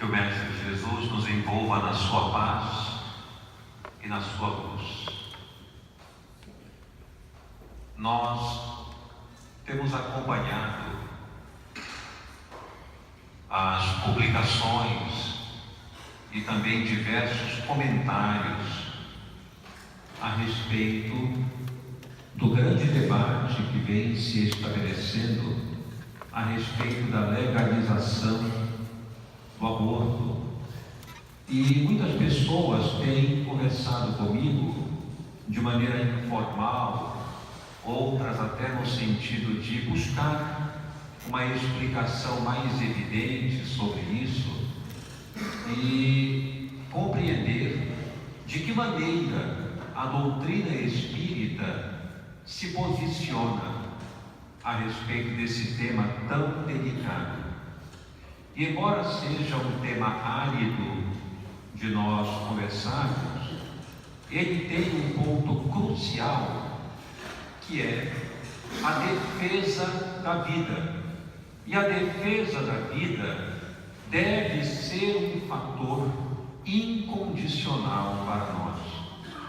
Que o Mestre Jesus nos envolva na sua paz e na sua luz. Nós temos acompanhado as publicações e também diversos comentários a respeito do grande debate que vem se estabelecendo a respeito da legalização do aborto. E muitas pessoas têm conversado comigo de maneira informal, outras até no sentido de buscar uma explicação mais evidente sobre isso e compreender de que maneira a doutrina espírita se posiciona a respeito desse tema tão delicado. E embora seja um tema árido de nós conversarmos, ele tem um ponto crucial, que é a defesa da vida. E a defesa da vida deve ser um fator incondicional para nós.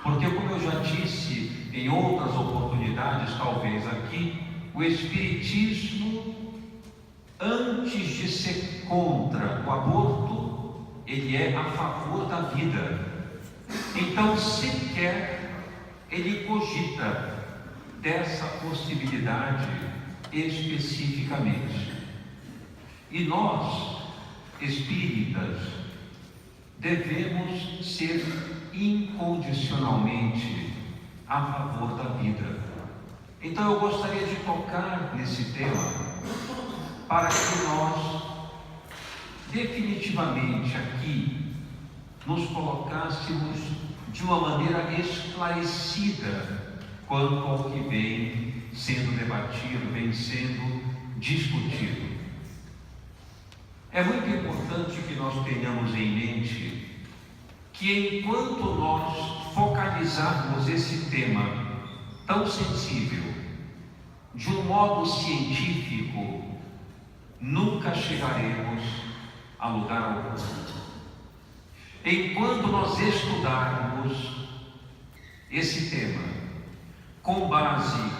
Porque, como eu já disse em outras oportunidades, talvez aqui, o Espiritismo, antes de ser contra o aborto, ele é a favor da vida. Então, sequer ele cogita dessa possibilidade especificamente. E nós, espíritas, devemos ser incondicionalmente a favor da vida. Então eu gostaria de tocar nesse tema para que nós definitivamente aqui nos colocássemos de uma maneira esclarecida quanto ao que vem sendo debatido, vem sendo discutido. É muito importante que nós tenhamos em mente que enquanto nós focalizarmos esse tema tão sensível de um modo científico, nunca chegaremos a lugar algum. Enquanto nós estudarmos esse tema com base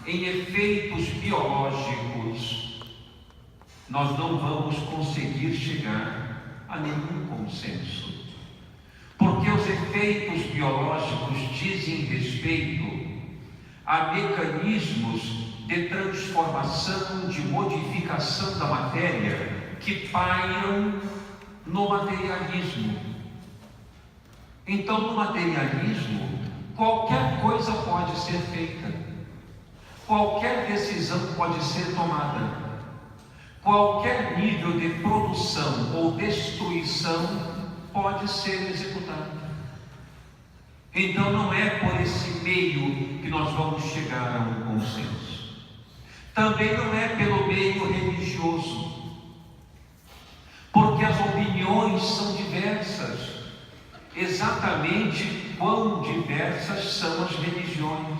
em efeitos biológicos, nós não vamos conseguir chegar a nenhum consenso. Porque os efeitos biológicos dizem respeito a mecanismos de transformação, de modificação da matéria que pairam no materialismo. Então, no materialismo, qualquer coisa pode ser feita, qualquer decisão pode ser tomada, qualquer nível de produção ou destruição pode ser executado. Então não é por esse meio que nós vamos chegar a um consenso. Também não é pelo meio religioso, porque as opiniões são diversas, exatamente quão diversas são as religiões.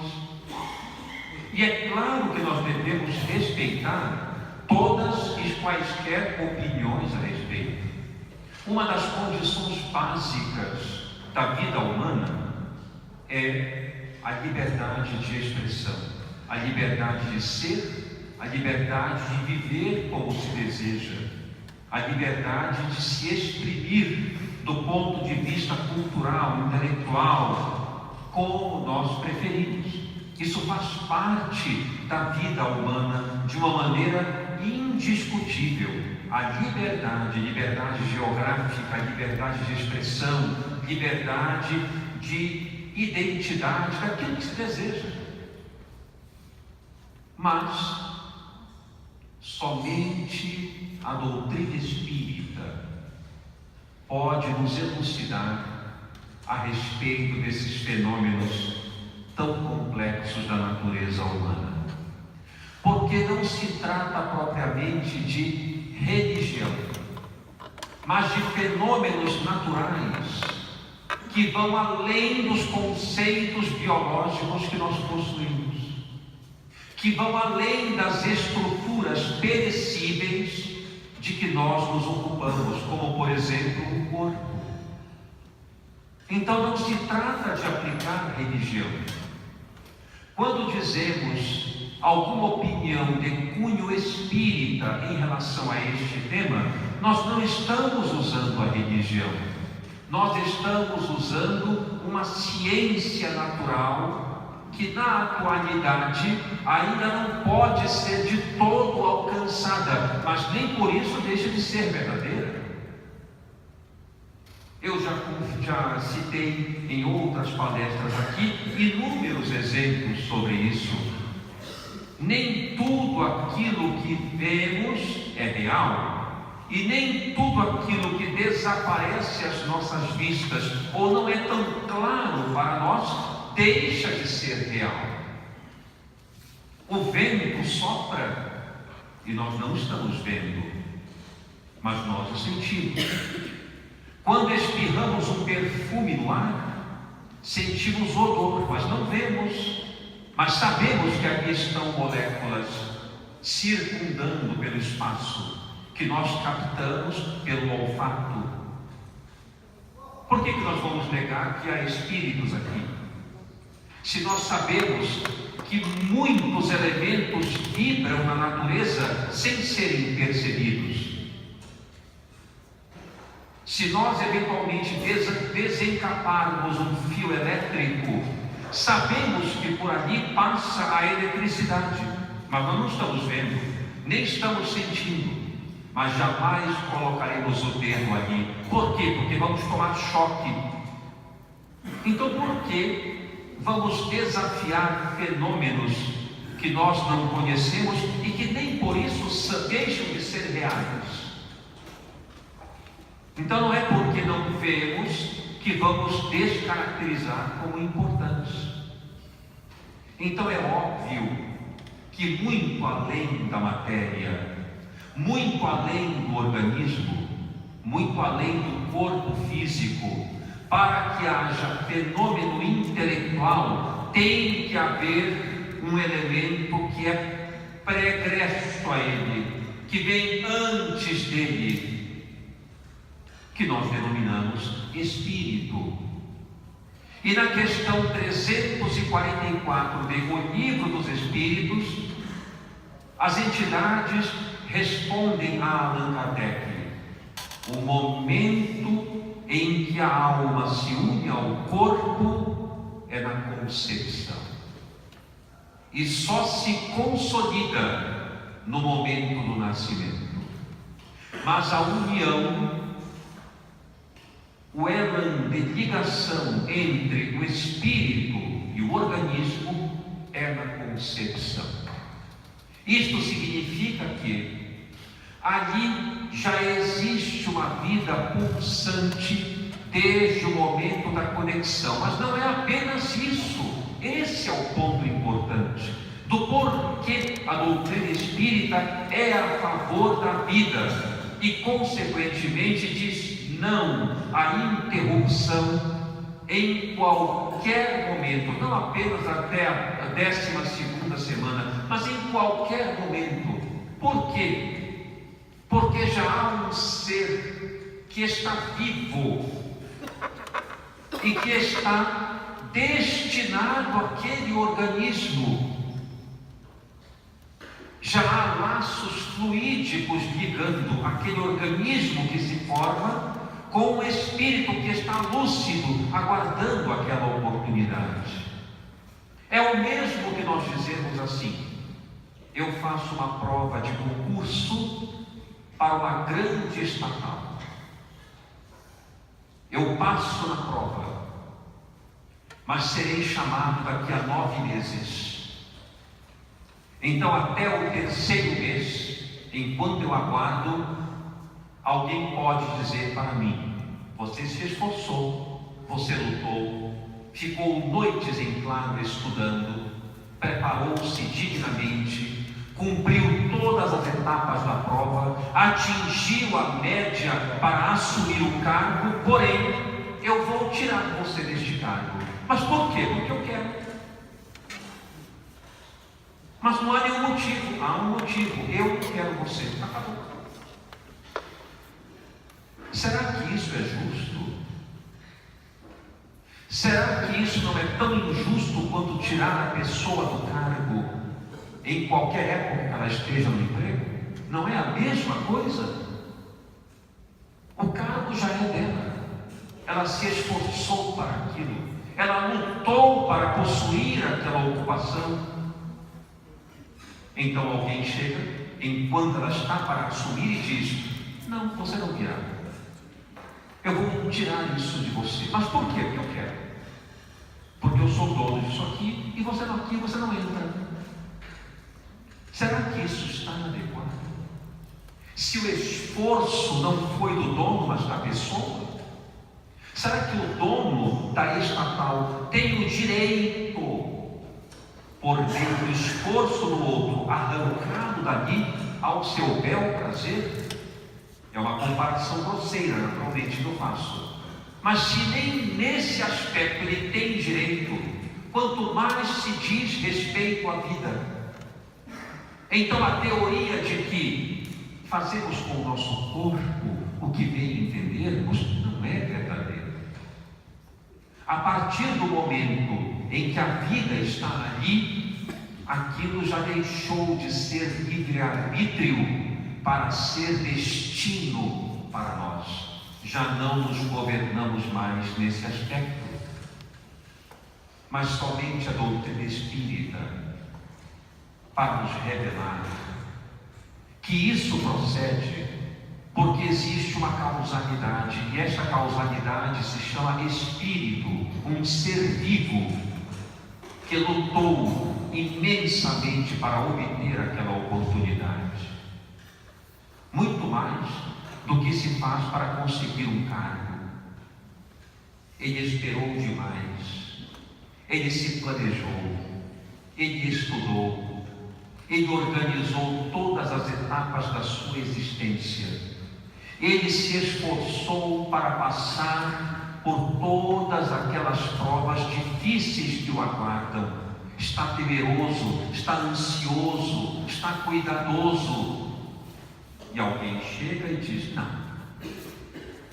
E é claro que nós devemos respeitar todas e quaisquer opiniões a respeito. Uma das condições básicas da vida humana é a liberdade de expressão, a liberdade de ser, a liberdade de viver como se deseja, a liberdade de se exprimir do ponto de vista cultural, intelectual, como nós preferimos. Isso faz parte da vida humana de uma maneira indiscutível. A liberdade geográfica, a liberdade de expressão, liberdade de identidade, daquilo que se deseja. Mas somente a doutrina espírita pode nos elucidar a respeito desses fenômenos tão complexos da natureza humana. Porque não se trata propriamente de religião, mas de fenômenos naturais que vão além dos conceitos biológicos que nós possuímos, que vão além das estruturas perecíveis de que nós nos ocupamos, como por exemplo o corpo. Então não se trata de aplicar religião. Quando dizemos alguma opinião de cunho espírita em relação a este tema, nós não estamos usando a religião. Nós estamos usando uma ciência natural que na atualidade ainda não pode ser de todo alcançada, mas nem por isso deixa de ser verdadeira. Eu já citei em outras palestras aqui inúmeros exemplos sobre isso. Nem tudo aquilo que vemos é real, e nem tudo aquilo que desaparece às nossas vistas ou não é tão claro para nós deixa de ser real. O vento sopra e nós não estamos vendo, mas nós o sentimos. Quando espirramos um perfume no ar, sentimos odor, mas não vemos, mas sabemos que aqui estão moléculas circundando pelo espaço, que nós captamos pelo olfato. Por que nós vamos negar que há espíritos aqui? Se nós sabemos que muitos elementos vibram na natureza sem serem percebidos. Se nós eventualmente desencaparmos um fio elétrico, sabemos que por ali passa a eletricidade, mas nós não estamos vendo, nem estamos sentindo, mas jamais colocaremos o dedo ali. Por quê? Porque vamos tomar choque. Então por que vamos desafiar fenômenos que nós não conhecemos e que nem por isso deixam de ser reais? Então não é porque não vemos que vamos descaracterizar como importantes. Então é óbvio que muito além da matéria, muito além do organismo, muito além do corpo físico, para que haja fenômeno intelectual, tem que haver um elemento que é pregresso a ele, que vem antes dele, que nós denominamos espírito. E na questão 344 do Livro dos Espíritos, as entidades respondem a Allan Kardec: o momento em que a alma se une ao corpo é na concepção, e só se consolida no momento do nascimento. Mas a união, o elo de ligação entre o espírito e o organismo é na concepção. Isto significa que ali já existe uma vida pulsante desde o momento da conexão, mas não é apenas isso. Esse é o ponto importante do porquê a doutrina espírita é a favor da vida e consequentemente diz não à interrupção em qualquer momento, não apenas até a 12ª semana, mas em qualquer momento. Por quê? Porque já há um ser que está vivo e que está destinado àquele organismo. Já há laços fluídicos ligando aquele organismo que se forma com o espírito que está lúcido, aguardando aquela oportunidade. É o mesmo que nós dizemos assim: eu faço uma prova de concurso para uma grande estatal. Eu passo na prova, mas serei chamado daqui a 9 meses. Então, até o 3º mês, enquanto eu aguardo, alguém pode dizer para mim: você se esforçou, você lutou, ficou noites em claro estudando, preparou-se dignamente, cumpriu todas as etapas da prova, atingiu a média para assumir o cargo, porém, eu vou tirar você deste cargo. Mas por quê? Porque eu quero. Mas não há nenhum motivo. Há um motivo: eu quero você. Acabou. Será que isso é justo? Será que isso não é tão injusto quanto tirar a pessoa do cargo em qualquer época que ela esteja no emprego? Não é a mesma coisa? O cargo já é dela. Ela se esforçou para aquilo. Ela lutou para possuir aquela ocupação. Então alguém chega, enquanto ela está para assumir, e diz: não, você não virá. Eu vou tirar isso de você. Mas por quê? Porque eu quero. Porque eu sou dono disso aqui, e você não aqui, você não entra. Será que isso está adequado? Se o esforço não foi do dono, mas da pessoa, será que o dono da estatal tem o direito, por meio do esforço do outro, arrancado dali ao seu bel prazer? É uma comparação grosseira, naturalmente que eu faço. Mas se nem nesse aspecto ele tem direito, quanto mais se diz respeito à vida. Então a teoria de que fazemos com o nosso corpo o que bem entendermos não é verdadeira. A partir do momento em que a vida está ali, aquilo já deixou de ser livre-arbítrio para ser destino para nós. Já não nos governamos mais nesse aspecto. Mas somente a doutrina espírita para nos revelar que isso procede porque existe uma causalidade, e esta causalidade se chama espírito, um ser vivo que lutou imensamente para obter aquela oportunidade, muito mais do que se faz para conseguir um cargo. Ele esperou demais, ele se planejou, ele estudou, ele organizou todas as etapas da sua existência. Ele se esforçou para passar por todas aquelas provas difíceis que o aguardam. Está temeroso, está ansioso, está cuidadoso. E alguém chega e diz: não,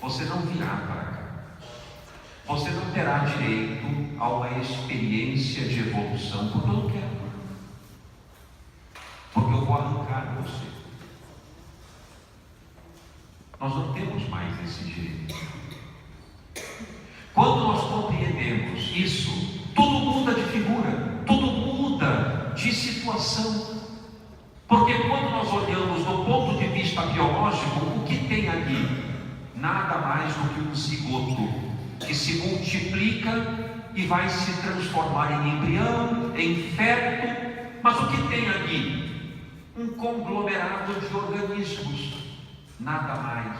você não virá para cá. Você não terá direito a uma experiência de evolução, porque eu não quero. Porque eu vou arrancar você. Nós não temos mais esse direito. Quando nós compreendemos isso, tudo muda de figura, tudo muda de situação. Porque quando nós olhamos do ponto de vista biológico, o que tem ali? Nada mais do que um zigoto que se multiplica e vai se transformar em embrião, em feto. Mas o que tem ali? Um conglomerado de organismos. Nada mais.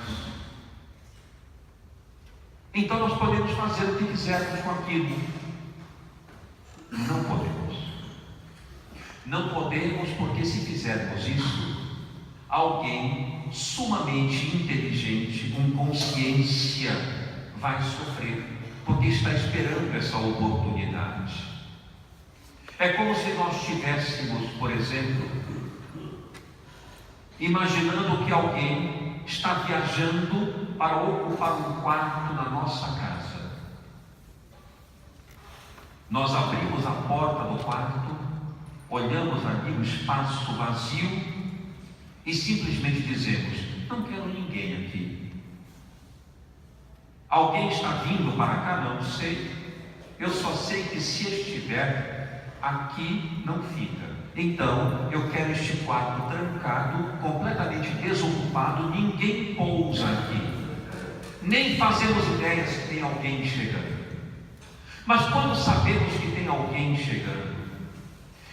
Então nós podemos fazer o que quisermos com aquilo. Não podemos. Não podemos, porque se fizermos isso, alguém sumamente inteligente, com consciência, vai sofrer, porque está esperando essa oportunidade. É como se nós tivéssemos, por exemplo, imaginando que alguém está viajando para ocupar um quarto na nossa casa. Nós abrimos a porta do quarto, olhamos ali o espaço vazio e simplesmente dizemos: não quero ninguém aqui. Alguém está vindo para cá? Não sei. Eu só sei que se estiver aqui, não fica. Então, eu quero este quarto trancado, completamente desocupado, ninguém pousa aqui. Nem fazemos ideia se tem alguém chegando. Mas quando sabemos que tem alguém chegando,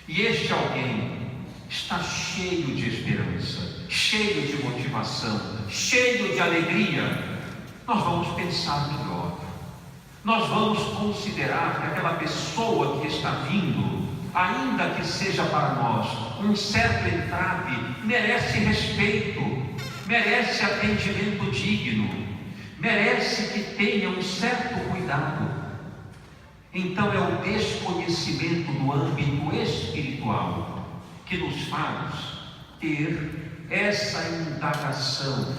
e este alguém está cheio de esperança, cheio de motivação, cheio de alegria, nós vamos pensar melhor. Nós vamos considerar que aquela pessoa que está vindo, ainda que seja para nós um certo entrave, merece respeito, merece atendimento digno, merece que tenha um certo cuidado. Então é o desconhecimento do âmbito espiritual que nos faz ter essa indagação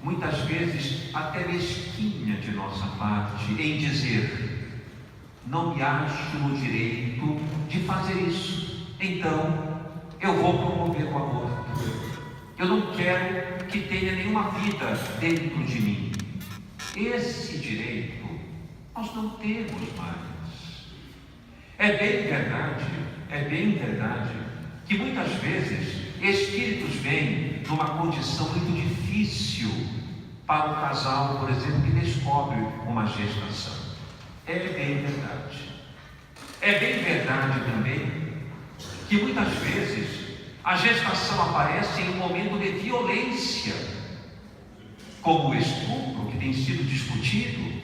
muitas vezes até mesquinha de nossa parte, em dizer: não me acho no direito de fazer isso, então eu vou promover o aborto. Eu não quero que tenha nenhuma vida dentro de mim. Esse direito nós não temos mais. É bem verdade que muitas vezes espíritos vêm numa condição muito difícil para o casal, por exemplo, que descobre uma gestação. É bem verdade. É bem verdade também que muitas vezes a gestação aparece em um momento de violência, como o estupro, que tem sido discutido,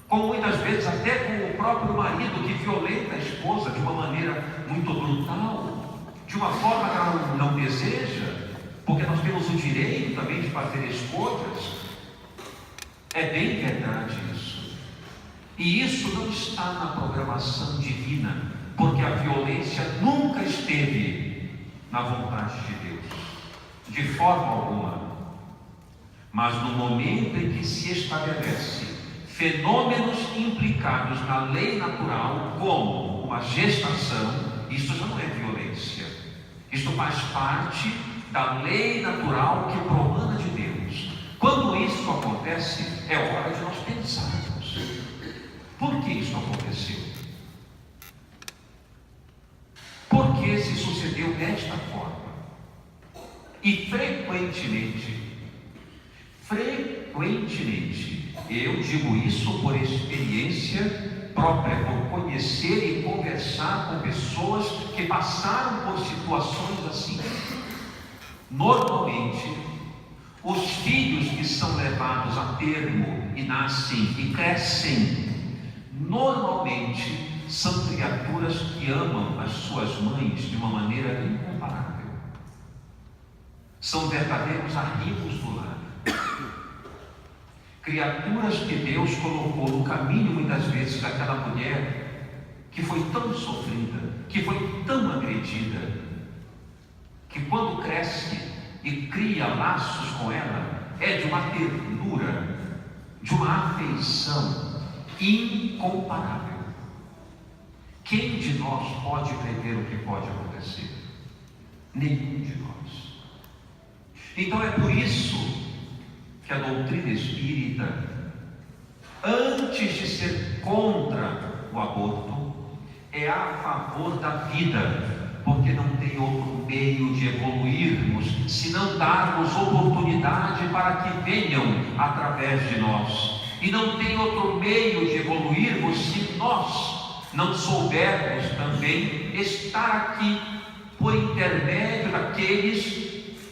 como muitas vezes até com o próprio marido que violenta a esposa de uma maneira muito brutal, de uma forma que ela não deseja, porque nós temos o direito também de fazer escolhas. É bem verdade isso. E isso não está na programação divina, porque a violência nunca esteve na vontade de Deus, de forma alguma. Mas no momento em que se estabelece fenômenos implicados na lei natural, como uma gestação, isso já não é violência. Isto faz parte da lei natural que promana de Deus. Quando isso acontece, é hora de nós pensarmos: por que isso aconteceu? Por que se sucedeu desta forma? E frequentemente, eu digo isso por experiência própria, por conhecer e conversar com pessoas que passaram por situações assim. Normalmente, os filhos que são levados a termo e nascem e crescem, normalmente são criaturas que amam as suas mães de uma maneira incomparável. São verdadeiros arquivos do lar. Criaturas que Deus colocou no caminho muitas vezes daquela mulher que foi tão sofrida, que foi tão agredida, que quando cresce e cria laços com ela, é de uma ternura, de uma afeição incomparável. Quem de nós pode prever o que pode acontecer? Nenhum de nós. Então é por isso que a doutrina espírita, antes de ser contra o aborto, é a favor da vida, porque não tem outro meio de evoluirmos se não darmos oportunidade para que venham através de nós. E não tem outro meio de evoluirmos se nós não soubermos também estar aqui por intermédio daqueles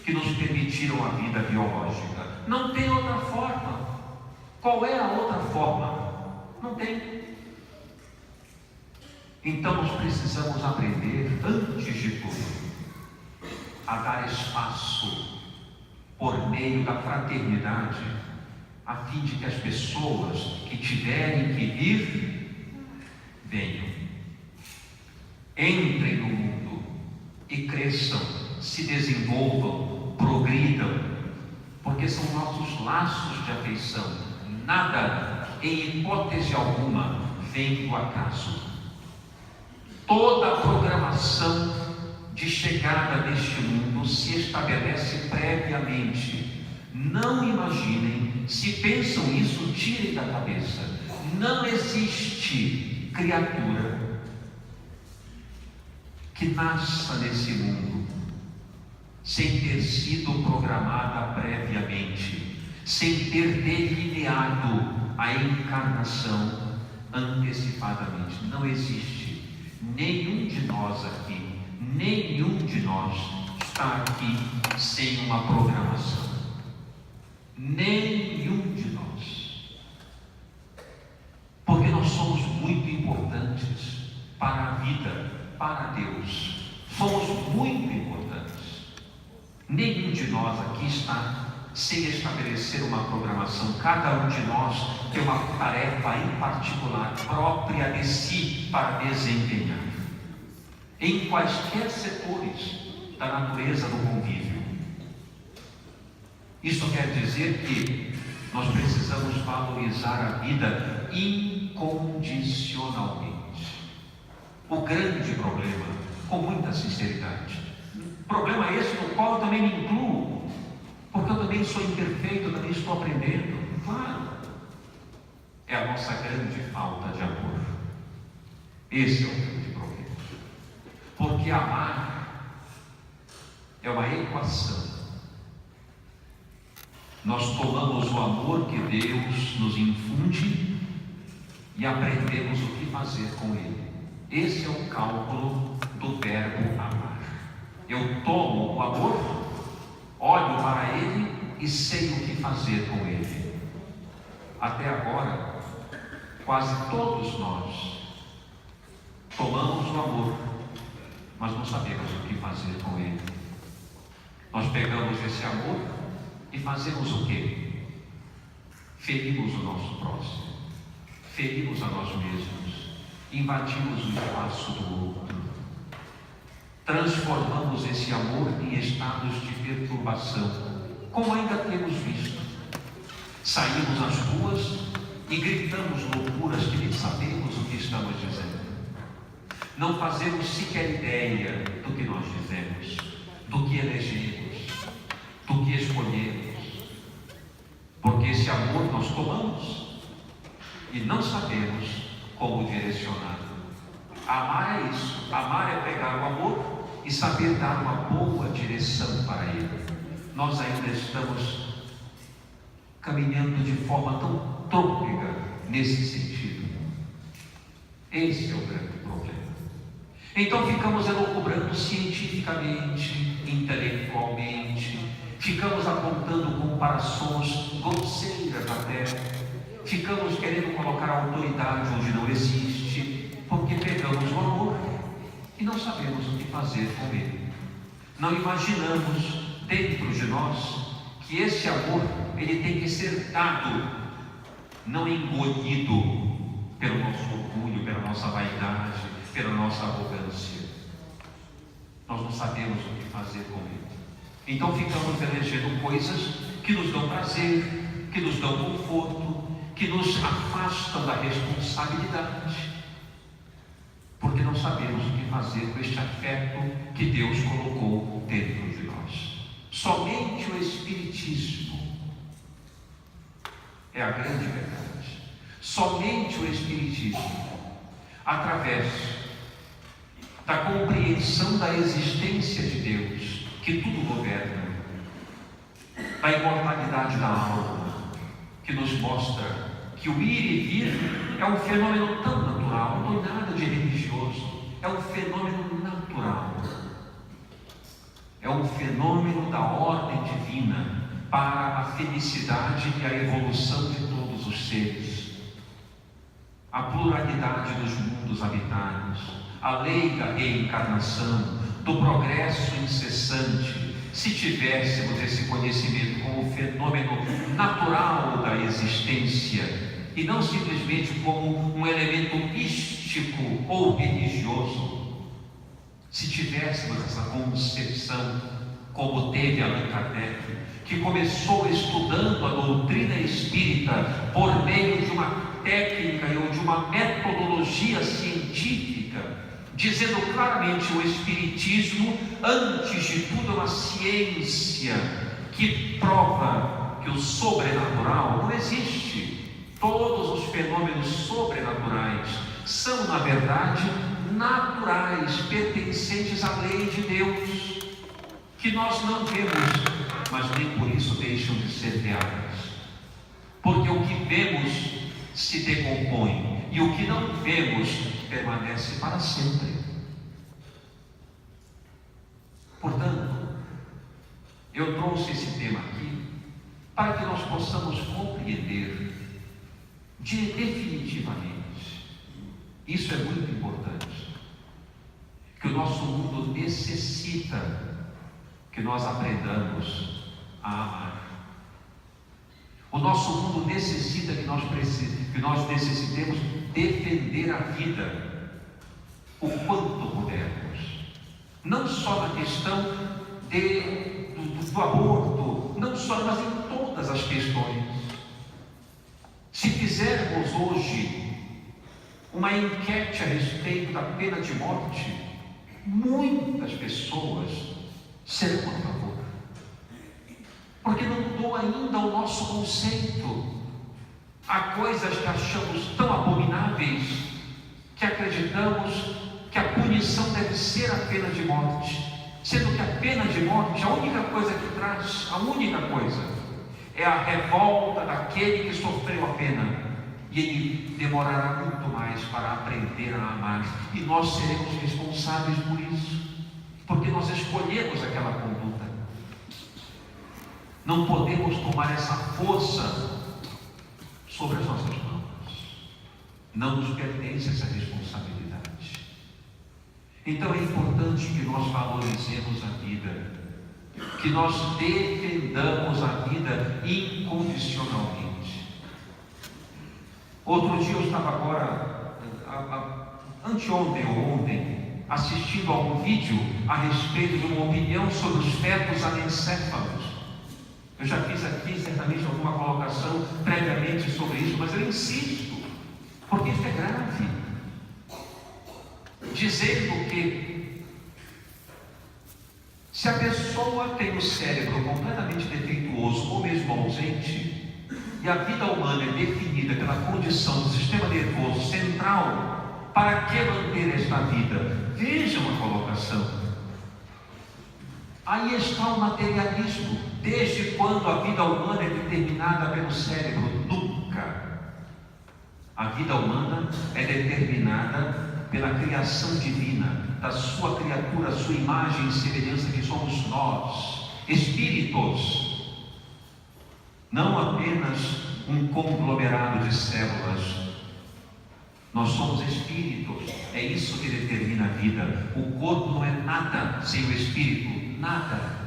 que nos permitiram a vida biológica. Não tem outra forma. Qual é a outra forma? Não tem. Então nós precisamos aprender, antes de tudo, a dar espaço por meio da fraternidade, a fim de que as pessoas que tiverem que vir, venham, entrem no mundo e cresçam, se desenvolvam, progridam, porque são nossos laços de afeição. Nada, em hipótese alguma, vem do acaso. Toda a programação de chegada deste mundo se estabelece previamente. Não imaginem, se pensam isso, tirem da cabeça. Não existe criatura que nasça nesse mundo sem ter sido programada previamente, sem ter delineado a encarnação antecipadamente. Não existe. Nenhum de nós aqui, nenhum de nós está aqui sem uma programação. Nenhum de nós. Porque nós somos muito importantes para a vida, para Deus. Somos muito importantes. Nenhum de nós aqui está sem estabelecer uma programação. Cada um de nós tem uma tarefa em particular, própria de si, para desempenhar, em quaisquer setores da natureza do convívio. Isso quer dizer que nós precisamos valorizar a vida incondicionalmente. O grande problema, com muita sinceridade, problema esse no qual eu também me incluo, porque eu também sou imperfeito, eu também estou aprendendo, claro, é a nossa grande falta de amor. Esse é o grande problema, porque amar é uma equação. Nós tomamos o amor que Deus nos infunde e aprendemos o que fazer com ele. Esse é o cálculo do verbo amar. Eu tomo o amor, olho para ele e sei o que fazer com ele. Até agora, quase todos nós tomamos o amor, mas não sabemos o que fazer com ele. Nós pegamos esse amor e fazemos o quê? Ferimos o nosso próximo, ferimos a nós mesmos, invadimos o espaço do outro, transformamos esse amor em estados de perturbação, como ainda temos visto. Saímos às ruas e gritamos loucuras que nem sabemos o que estamos dizendo. Não fazemos sequer ideia do que nós dizemos, do que elegemos, do que escolhemos, porque esse amor nós tomamos e não sabemos como direcionar. Amar é isso, amar é pegar o amor e saber dar uma boa direção para ele. Nós ainda estamos caminhando de forma tão trôpega nesse sentido. Esse é o grande problema. Então ficamos elucubrando cientificamente, intelectualmente, ficamos apontando comparações grosseiras até, ficamos querendo colocar autoridade onde não existe, porque pegamos o amor e não sabemos o que fazer com ele. Não imaginamos dentro de nós que esse amor ele tem que ser dado, não engolido pelo nosso orgulho, pela nossa vaidade, pela nossa arrogância. Nós não sabemos o que fazer com ele. Então ficamos elegendo coisas que nos dão prazer, que nos dão conforto, que nos afastam da responsabilidade, porque não sabemos o que fazer com este afeto que Deus colocou dentro de nós. Somente o Espiritismo é a grande verdade. Somente o Espiritismo, através da compreensão da existência de Deus, que tudo governa, da imortalidade da alma, que nos mostra que o ir e vir é um fenômeno tão natural, não tem nada de religioso, é um fenômeno natural, é um fenômeno da ordem divina para a felicidade e a evolução de todos os seres, a pluralidade dos mundos habitados, a lei da reencarnação, do progresso incessante. Se tivéssemos esse conhecimento como fenômeno natural da existência e não simplesmente como um elemento místico ou religioso, se tivéssemos essa concepção como teve Allan Kardec, que começou estudando a doutrina espírita por meio de uma técnica ou de uma metodologia científica, dizendo claramente o Espiritismo, antes de tudo, é uma ciência que prova que o sobrenatural não existe. Todos os fenômenos sobrenaturais são, na verdade, naturais, pertencentes à lei de Deus, que nós não vemos, mas nem por isso deixam de ser reais. Porque o que vemos se decompõe e o que não vemos permanece para sempre. Portanto, eu trouxe esse tema aqui para que nós possamos compreender definitivamente, isso é muito importante, que o nosso mundo necessita que nós aprendamos a amar. O nosso mundo necessita que nós necessitemos defender a vida o quanto pudermos. Não só na questão do aborto, não só, mas em todas as questões. Se fizermos hoje uma enquete a respeito da pena de morte, muitas pessoas serão a favor, porque não mudou ainda o nosso conceito. Há coisas que achamos tão abomináveis que acreditamos que a punição deve ser a pena de morte, sendo que a pena de morte, a única coisa que traz, a única coisa, é a revolta daquele que sofreu a pena, e ele demorará muito mais para aprender a amar, e nós seremos responsáveis por isso, porque nós escolhemos aquela conduta. Não podemos tomar essa força sobre as nossas mãos, não nos pertence essa responsabilidade. Então é importante que nós valorizemos a vida, que nós defendamos a vida incondicionalmente. Outro dia eu estava agora, anteontem ou ontem, assistindo a um vídeo a respeito de uma opinião sobre os fetos anencéfalos. Eu já fiz aqui certamente alguma colocação previamente sobre isso, mas eu insisto, porque isso é grave. Dizendo que se a pessoa tem o cérebro completamente defeituoso ou mesmo ausente, e a vida humana é definida pela condição do sistema nervoso central, para que manter esta vida? Vejam a colocação. Aí está o materialismo. Desde quando a vida humana é determinada pelo cérebro? Nunca. A vida humana é determinada pela criação divina, da sua criatura, a sua imagem e semelhança, que somos nós, espíritos. Não apenas um conglomerado de células. Nós somos espíritos, é isso que determina a vida. O corpo não é nada sem o espírito, nada.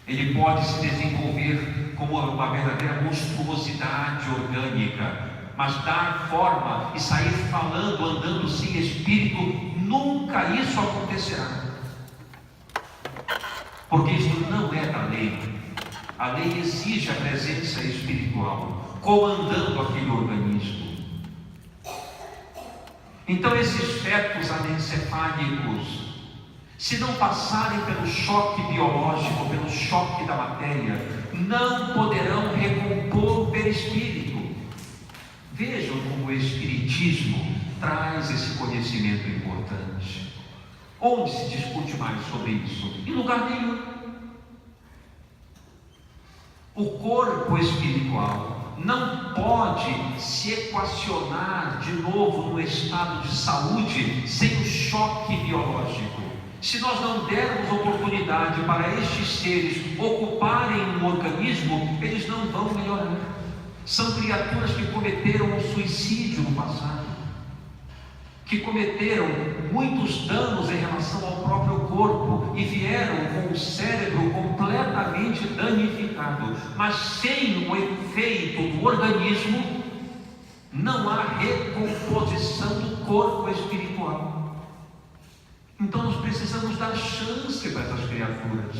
Ele pode se desenvolver como uma verdadeira monstruosidade orgânica, mas dar forma e sair falando, andando sem espírito, nunca isso acontecerá. Porque isso não é da lei. A lei exige a presença espiritual, comandando aquele organismo. Então esses fetos anencefálicos, se não passarem pelo choque biológico, pelo choque da matéria, não poderão recompor o perispírito. Vejam como o Espiritismo traz esse conhecimento importante. Onde se discute mais sobre isso? Em lugar nenhum. O corpo espiritual não pode se equacionar de novo no estado de saúde sem o choque biológico. Se nós não dermos oportunidade para estes seres ocuparem um organismo, eles não vão melhorar. São criaturas que cometeram um suicídio no passado, que cometeram muitos danos em relação ao próprio corpo e vieram com o cérebro completamente danificado, mas sem o efeito do organismo não há recomposição do corpo espiritual. Então nós precisamos dar chance para essas criaturas,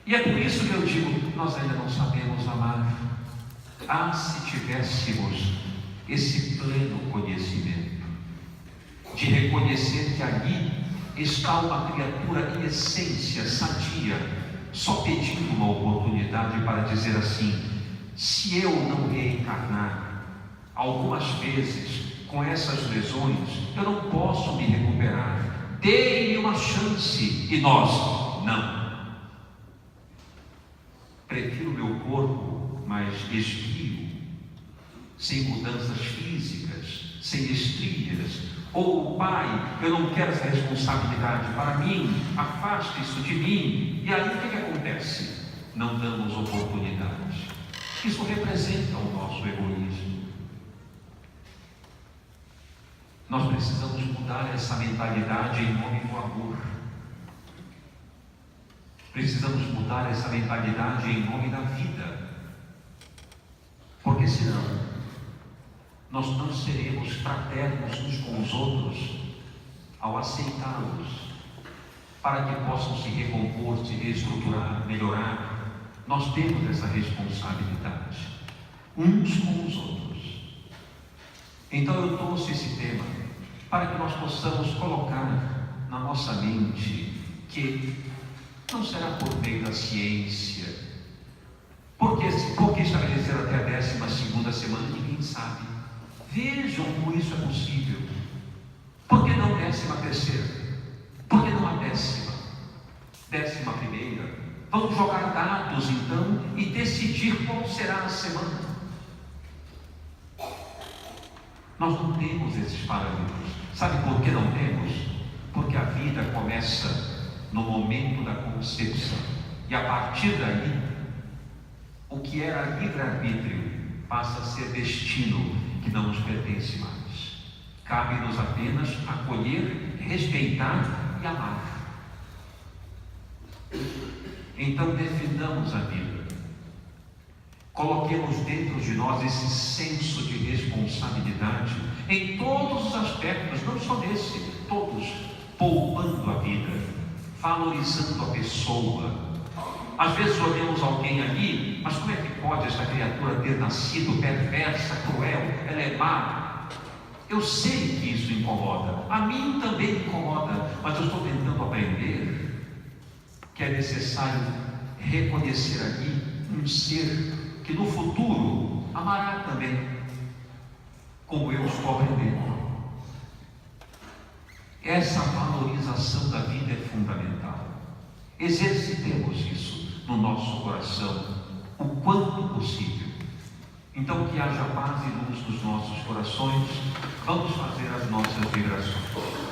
e é por isso que eu digo, nós ainda não sabemos amar. Ah, se tivéssemos esse pleno conhecimento de reconhecer que ali está uma criatura em essência sadia, só pedindo uma oportunidade para dizer assim: se eu não reencarnar algumas vezes com essas lesões, eu não posso me recuperar, dê-me uma chance. E nós, não. Prefiro meu corpo mais esguio, sem mudanças físicas, sem estrias. Ou pai, eu não quero essa responsabilidade para mim, afaste isso de mim. E aí o que acontece? Não damos oportunidade. Isso representa o nosso egoísmo. Nós precisamos mudar essa mentalidade em nome do amor. Precisamos mudar essa mentalidade em nome da vida. Porque senão nós não seremos fraternos uns com os outros ao aceitá-los, para que possam se recompor, se reestruturar, melhorar. Nós temos essa responsabilidade, uns com os outros. Então eu trouxe esse tema para que nós possamos colocar na nossa mente que não será por meio da ciência. Porque estabelecer até a 12ª semana, ninguém sabe. Vejam como isso é possível. Por que não 13ª? Por que não a 11ª? Vamos jogar dados então e decidir qual será a semana. Nós não temos esses parâmetros. Sabe por que não temos? Porque a vida começa no momento da concepção. E a partir daí, o que era livre-arbítrio passa a ser destino que não nos pertence mais. Cabe-nos apenas acolher, respeitar e amar. Então definamos a vida. Coloquemos dentro de nós esse senso de responsabilidade em todos os aspectos, não só nesse, todos, poupando a vida, valorizando a pessoa. Às vezes olhamos alguém ali, mas como é que pode essa criatura ter nascido perversa, cruel, ela é má? Eu sei que isso incomoda, a mim também incomoda, mas eu estou tentando aprender que é necessário reconhecer ali um ser que no futuro amará também, como eu estou aprendendo. Essa valorização da vida é fundamental. Exercitemos isso no nosso coração, o quanto possível. Então, que haja paz e luz nos nossos corações. Vamos fazer as nossas vibrações.